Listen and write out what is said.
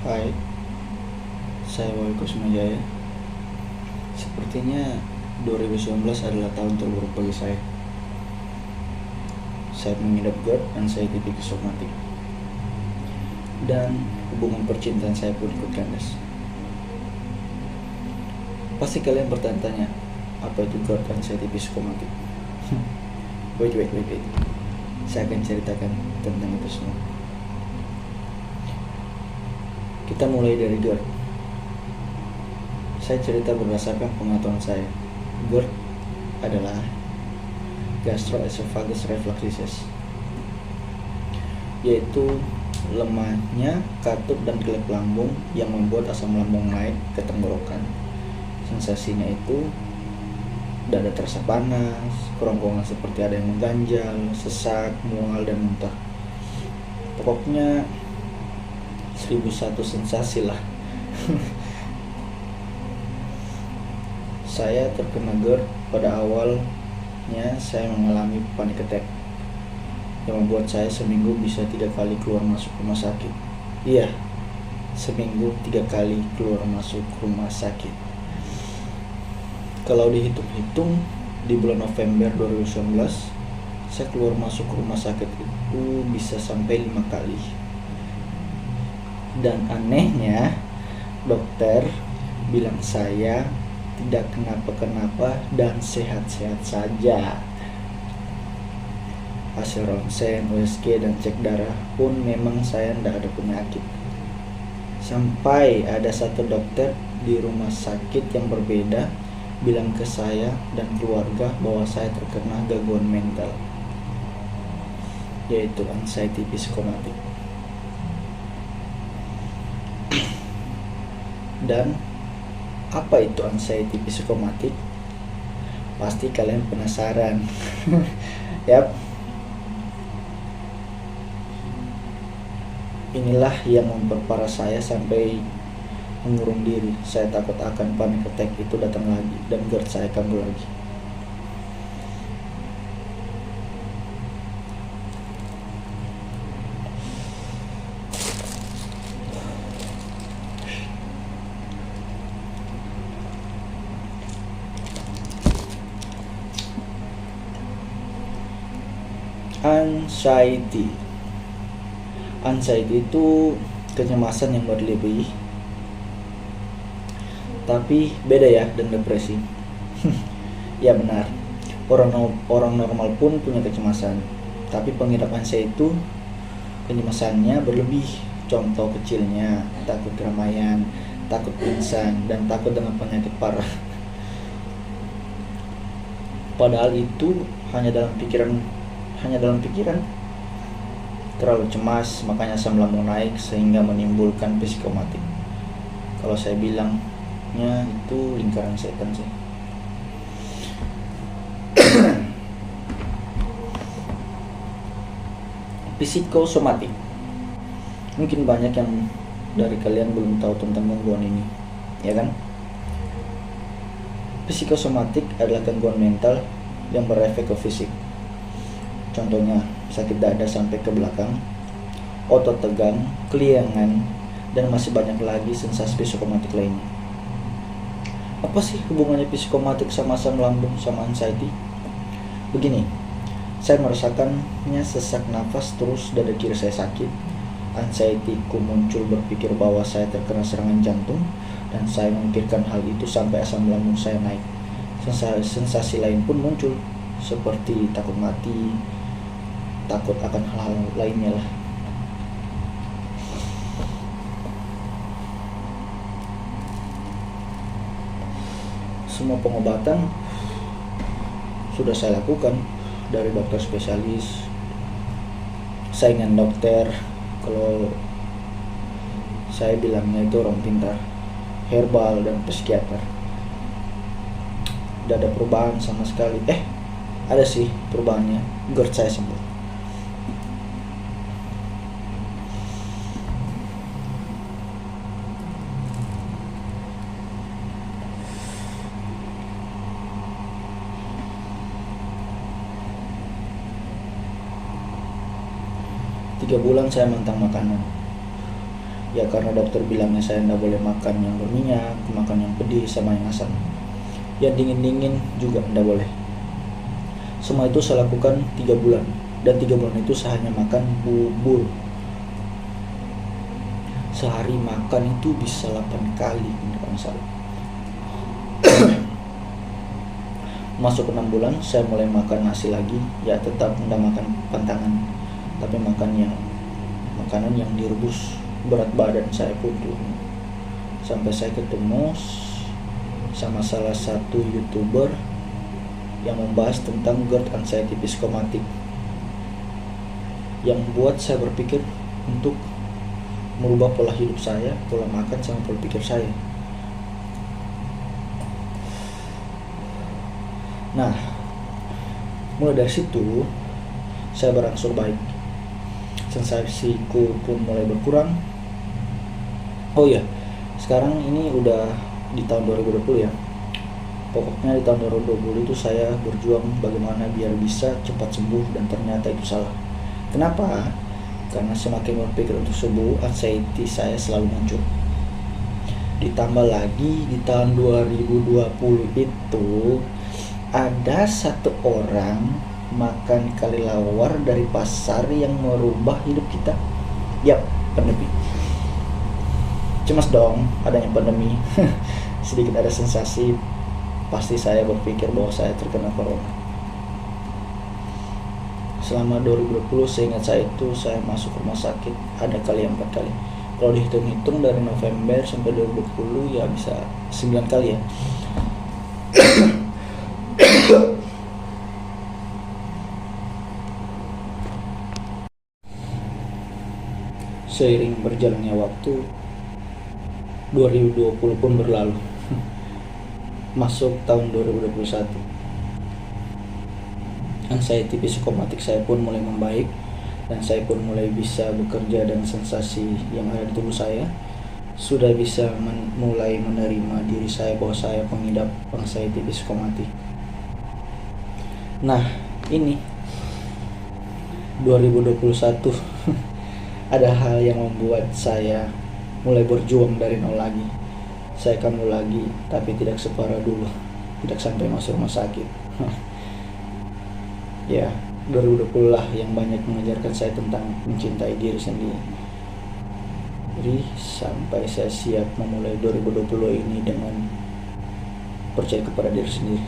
Hai, saya Wahyu Kusmajaya. Sepertinya 2019 adalah tahun terburuk bagi saya. Saya mengidap GERD, anxiety psikosomatik, dan hubungan percintaan saya pun ikut kandas. Pasti kalian bertanya-tanya, apa itu GERD, anxiety psikosomatik? Wait. Saya akan ceritakan tentang itu semua. Kita mulai dari GERD. Saya cerita berdasarkan pengetahuan saya. GERD adalah gastroesophagus reflux disease, yaitu lemahnya katup dan kelep lambung yang membuat asam lambung naik ke tenggorokan. Sensasinya itu dada terasa panas, kerongkongan seperti ada yang mengganjal, sesak, mual, dan muntah. Pokoknya 1001 sensasi lah. Saya terkena GERD pada awalnya. Saya mengalami panic attack yang membuat saya seminggu bisa 3 kali keluar masuk rumah sakit. Iya, seminggu 3 kali keluar masuk rumah sakit. Kalau dihitung-hitung, di bulan November 2019 saya keluar masuk rumah sakit itu bisa sampai 5 kali. Dan anehnya, dokter bilang saya tidak kenapa-kenapa dan sehat-sehat saja. Hasil ronsen, USG, dan cek darah pun memang saya tidak ada penyakit. Sampai ada satu dokter di rumah sakit yang berbeda bilang ke saya dan keluarga bahwa saya terkena gangguan mental, yaitu anxiety psikosomatik. Dan apa itu anxiety psikosomatik? Pasti kalian penasaran. Yap. Inilah yang memperparah saya sampai mengurung diri. Saya takut akan panic attack itu datang lagi dan GERD saya kambuh lagi. Anxiety itu kecemasan yang berlebih, tapi beda ya dengan depresi. Ya benar, orang normal pun punya kecemasan, tapi pengidap anxiety itu kecemasannya berlebih. Contoh kecilnya, takut keramaian, takut pingsan, dan takut dengan penyakit parah. Padahal itu hanya dalam pikiran. Terlalu cemas, makanya asam lambung naik sehingga menimbulkan psikosomatik. Kalau saya bilangnya itu lingkaran setan sih. Psikosomatik. Mungkin banyak yang dari kalian belum tahu tentang gangguan ini, ya kan? Psikosomatik adalah gangguan mental yang berefek ke fisik. Contohnya sakit dada sampai ke belakang, otot tegang, keliangan, dan masih banyak lagi sensasi psikosomatik lainnya. Apa sih hubungannya psikosomatik sama asam lambung sama anxiety? Begini, saya merasakannya sesak nafas, terus dada kiri saya sakit. Anxiety-ku muncul berpikir bahwa saya terkena serangan jantung, dan saya memikirkan hal itu sampai asam lambung saya naik. Sensasi lain pun muncul, seperti takut mati, takut akan hal-hal lainnya lah. Semua pengobatan sudah saya lakukan, dari dokter spesialis, saingan dokter, kalau saya bilangnya itu orang pintar, herbal, dan psikiater. Tidak ada perubahan sama sekali. Ada sih perubahannya, GERD saya sembuh. Tiga bulan saya mentang makanan. Ya karena dokter bilangnya saya tidak boleh makan yang berminyak, makan yang pedih sama yang asam. Yang dingin-dingin juga tidak boleh. Semua itu saya lakukan 3 bulan. Dan 3 bulan itu saya hanya makan bubur. Sehari makan itu bisa 8 kali kalau salah. Masuk 6 bulan saya mulai makan nasi lagi. Ya tetap tidak makan pantangan, tapi makan makanan yang direbus. Berat badan saya pun turun. Sampai saya ketemu sama salah satu YouTuber yang membahas tentang GERD anxiety psikomatik, yang buat saya berpikir untuk merubah pola hidup saya, pola makan sama pola pikir saya. Nah, mulai dari situ saya berangsur baik. Sensasiku pun mulai berkurang. Oh iya, sekarang ini udah di tahun 2020 ya. Pokoknya di tahun 2020 itu saya berjuang bagaimana biar bisa cepat sembuh, dan ternyata itu salah. Kenapa? Karena semakin berpikir untuk sembuh, anxiety saya selalu muncul. Ditambah lagi di tahun 2020 itu ada satu orang makan kelelawar dari pasar yang merubah hidup kita. Yap, pandemi. Cemas dong adanya pandemi. Sedikit ada sensasi, pasti saya berpikir bahwa saya terkena corona. Selama 2020 seingat saya itu saya masuk rumah sakit ada kali 4 kali. Kalau dihitung-hitung dari November sampai 2020 ya bisa 9 kali ya. Seiring berjalannya waktu, 2020 pun berlalu. Masuk tahun 2021. Anxiety psikomatik saya pun mulai membaik, dan saya pun mulai bisa bekerja dengan sensasi yang ada di tubuh saya. Sudah bisa mulai menerima diri saya bahwa saya pengidap anxiety psikomatik. Nah, ini 2021 ada hal yang membuat saya mulai berjuang dari nol lagi. Saya kambuh lagi, tapi tidak separah dulu, tidak sampai masuk rumah sakit. Ya, 2020 lah yang banyak mengajarkan saya tentang mencintai diri sendiri. Sampai saya siap memulai 2020 ini dengan percaya kepada diri sendiri.